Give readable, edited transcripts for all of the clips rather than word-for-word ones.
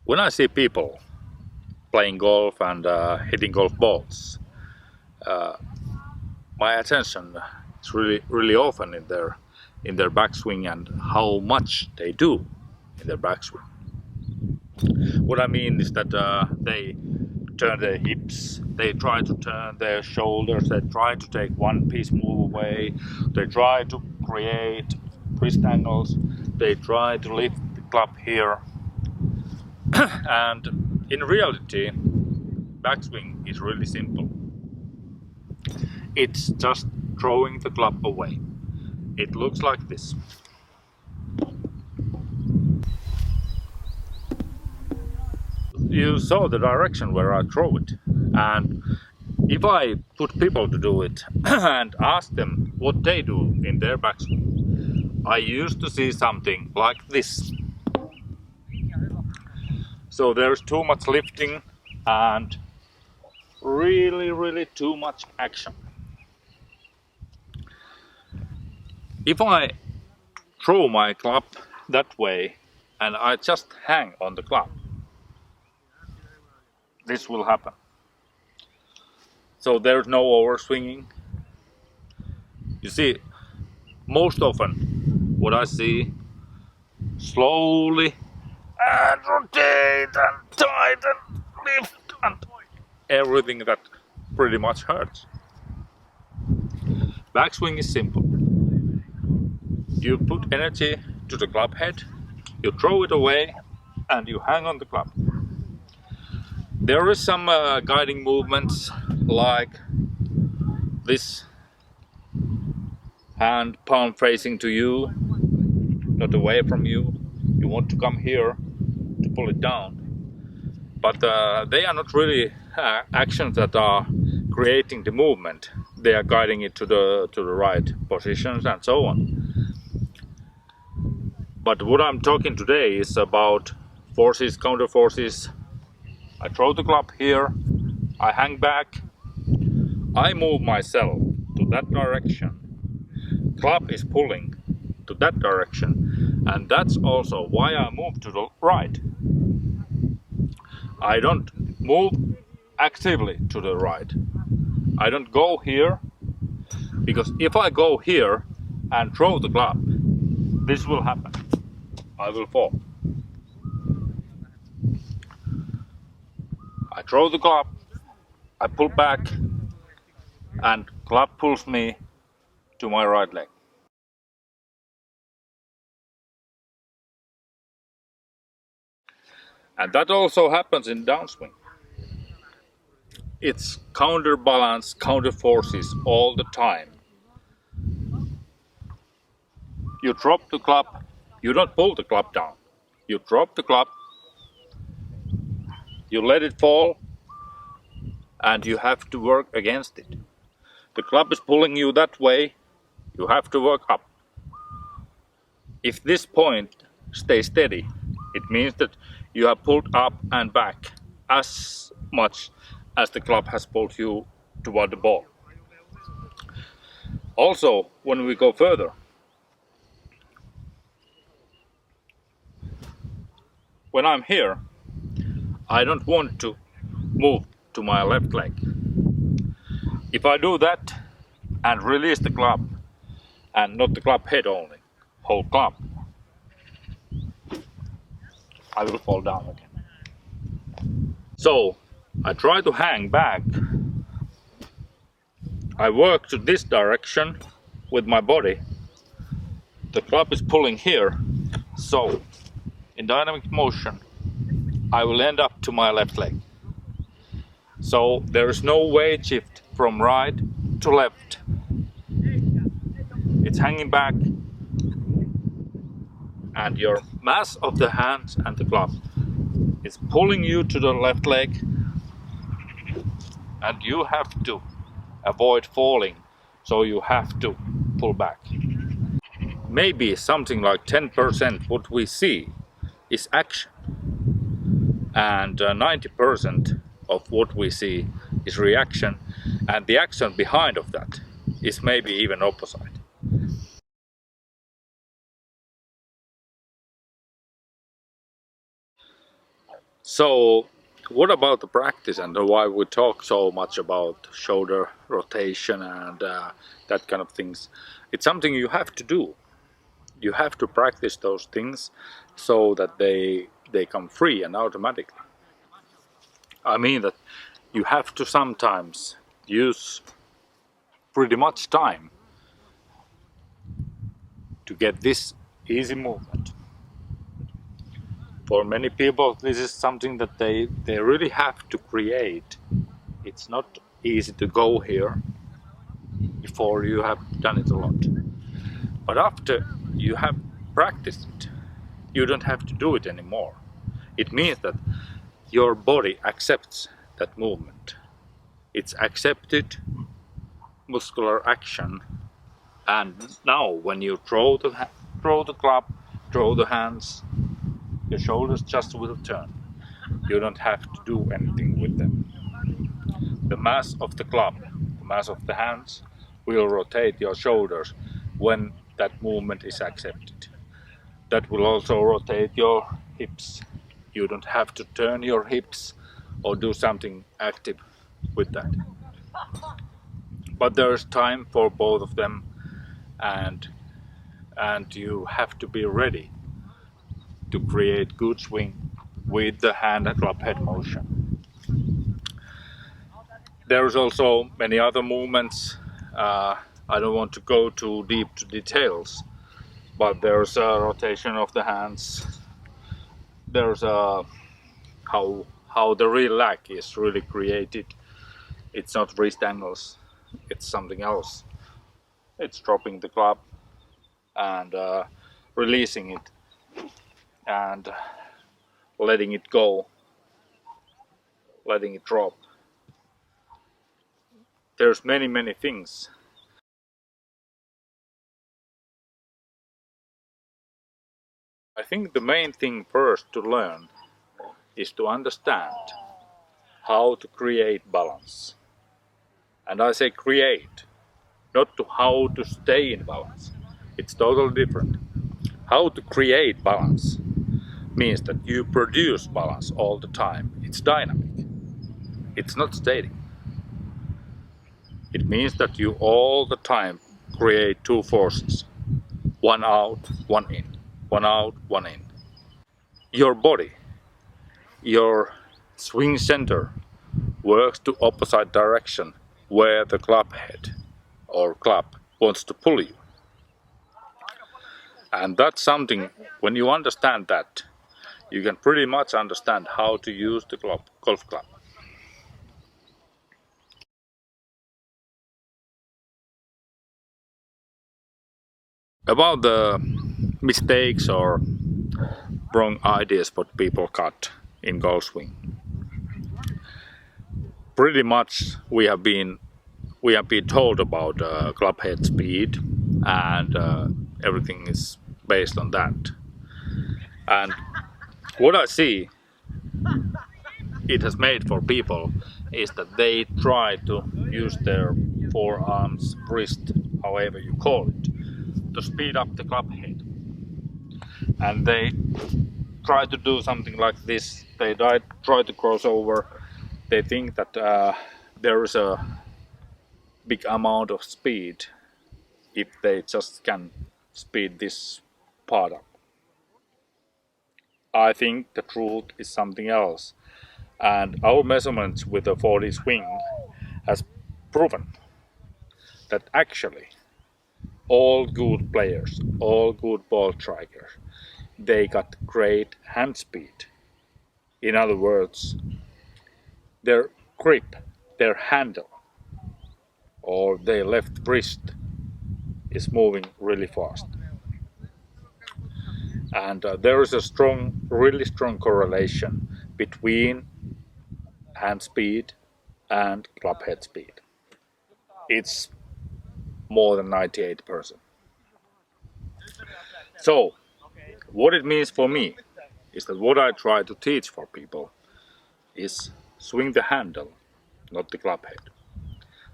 When I see people playing golf and hitting golf balls, my attention is really often in their backswing and how much they do in their backswing. What I mean is that they turn their hips, they try to turn their shoulders, they try to take one piece move away, they try to create wrist angles, they try to lift the club here. And in reality, backswing is really simple. It's just throwing the club away. It looks like this. You saw the direction where I throw it, and if I put people to do it and ask them what they do in their backswing, I used to see something like this. So there's too much lifting and really too much action. If I throw my club that way and I just hang on the club, this will happen. So there's no overswinging. You see, most often what I see, slowly and rotate and tight and lift and everything that pretty much hurts. Backswing is simple. You put energy to the club head, you throw it away and you hang on the club. There is some guiding movements like this, hand palm facing to you, not away from you. You want to come here to pull it down. But they are not really actions that are creating the movement. They are guiding it to the right positions and so on. But what I'm talking today is about forces, counter forces. I throw the club here, I hang back, I move myself to that direction. Club is pulling to that direction, and that's also why I move to the right. I don't move actively to the right. I don't go here, because if I go here and throw the club, this will happen. I will fall. I throw the club, I pull back, and club pulls me to my right leg. And that also happens in downswing. It's counterbalance, counter forces all the time. You drop the club, you don't pull the club down. You drop the club, you let it fall, and you have to work against it. The club is pulling you that way, you have to work up. If this point stays steady, it means that you have pulled up and back as much as the club has pulled you toward the ball. Also, when we go further, when I'm here, I don't want to move to my left leg. If I do that and release the club, and not the club head only, whole club, I will fall down again. So I try to hang back. I work to this direction with my body. The club is pulling here, so in dynamic motion I will end up to my left leg. So there is no weight shift from right to left. It's hanging back, and your mass of the hands and the club is pulling you to the left leg, and you have to avoid falling, so you have to pull back. Maybe something like 10% what we see is action, and 90% of what we see is reaction, and the action behind of that is maybe even opposite. So what about the practice and why we talk so much about shoulder rotation and that kind of things? It's something you have to do. You have to practice those things so that they come free and automatically. I mean that you have to sometimes use pretty much time to get this easy movement. For many people, this is something that they really have to create. It's not easy to go here before you have done it a lot. But after you have practiced it, you don't have to do it anymore. It means that your body accepts that movement. It's accepted muscular action, and now when you throw the club, throw the hands, your shoulders just will turn. You don't have to do anything with them. The mass of the club, the mass of the hands, will rotate your shoulders when that movement is accepted. That will also rotate your hips. You don't have to turn your hips or do something active with that. But there's time for both of them, and you have to be ready to create good swing with the hand and club head motion. There's also many other movements. I don't want to go too deep to details, but there's a rotation of the hands. There's a how the real lag is really created. It's not wrist angles, it's something else. It's dropping the club and releasing it and letting it go, letting it drop. There's many things. I think the main thing first to learn is to understand how to create balance. And I say create, not to how to stay in balance. It's totally different. How to create balance means that you produce balance all the time. It's dynamic. It's not static. It means that you all the time create two forces. One out, one in. One out, one in. Your body, your swing center works to opposite direction where the club head or club wants to pull you. And that's something, when you understand that, you can pretty much understand how to use the golf club. About the mistakes or wrong ideas what people got in golf swing. Pretty much we have been told about club head speed and everything is based on that. And what I see it has made for people is that they try to use their forearms, wrist, however you call it, to speed up the club head. And they try to do something like this. They try to cross over. They think that there is a big amount of speed if they just can speed this part up. I think the truth is something else. And our measurements with the 40 swing has proven that actually all good players, all good ball strikers, they got great hand speed. In other words, their grip, their handle, or their left wrist is moving really fast. And there is a really strong correlation between hand speed and club head speed. It's more than 98%. So, what it means for me is that what I try to teach for people is swing the handle, not the club head.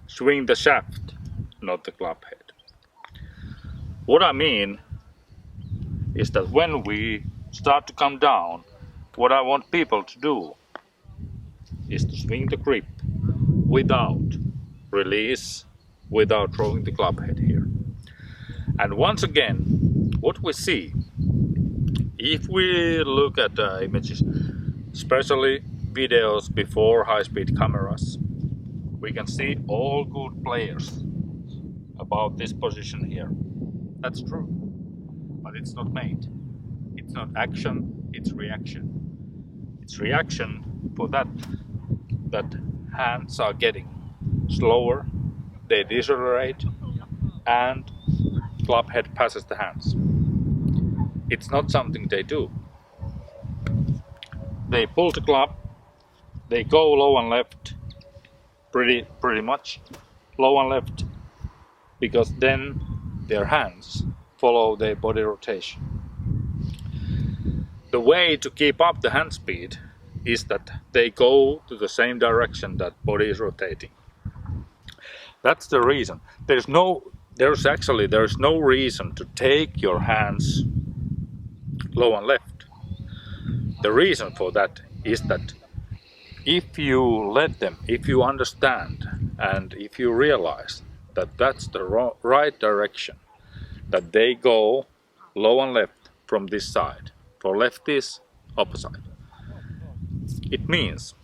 Swing the shaft, not the club head. What I mean is that when we start to come down, what I want people to do is to swing the grip without release, without throwing the club head here. And once again, what we see, if we look at images, especially videos before high-speed cameras, we can see all good players about this position here. That's true, but it's not made. It's not action, it's reaction. It's reaction for that hands are getting slower, they decelerate, and club head passes the hands. It's not something they do. They pull the club, they go low and left, pretty much low and left, because then their hands follow their body rotation. The way to keep up the hand speed is that they go to the same direction that body is rotating. That's the reason. There's no reason to take your hands low and left. The reason for that is that if you let them, if you understand and if you realize that that's the right direction, that they go low and left from this side, for left is opposite. It means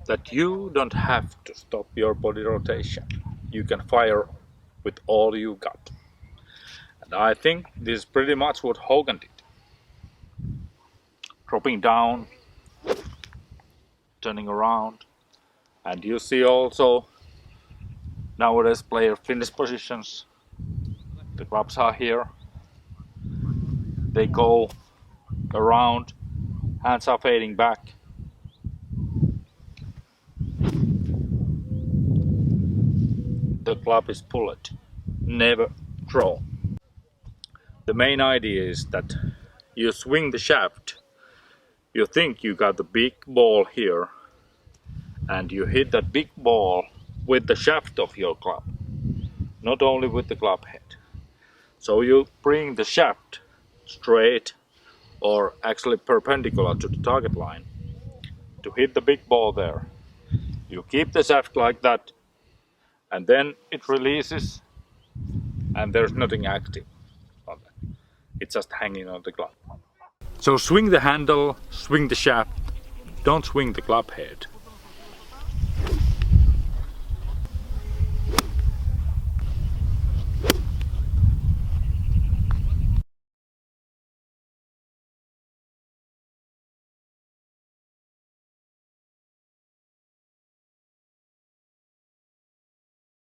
that you don't have to stop your body rotation. You can fire with all you got. And I think this is pretty much what Hogan did. Dropping down, turning around, and you see also nowadays player finish positions. The clubs are here. They go around, hands are fading back. The club is pulled, never thrown. The main idea is that you swing the shaft. You think you got the big ball here, and you hit that big ball with the shaft of your club, not only with the club head. So you bring the shaft straight, or actually perpendicular to the target line, to hit the big ball there. You keep the shaft like that, and then it releases, and there's nothing active on that. It's just hanging on the club. So swing the handle, swing the shaft, don't swing the club head.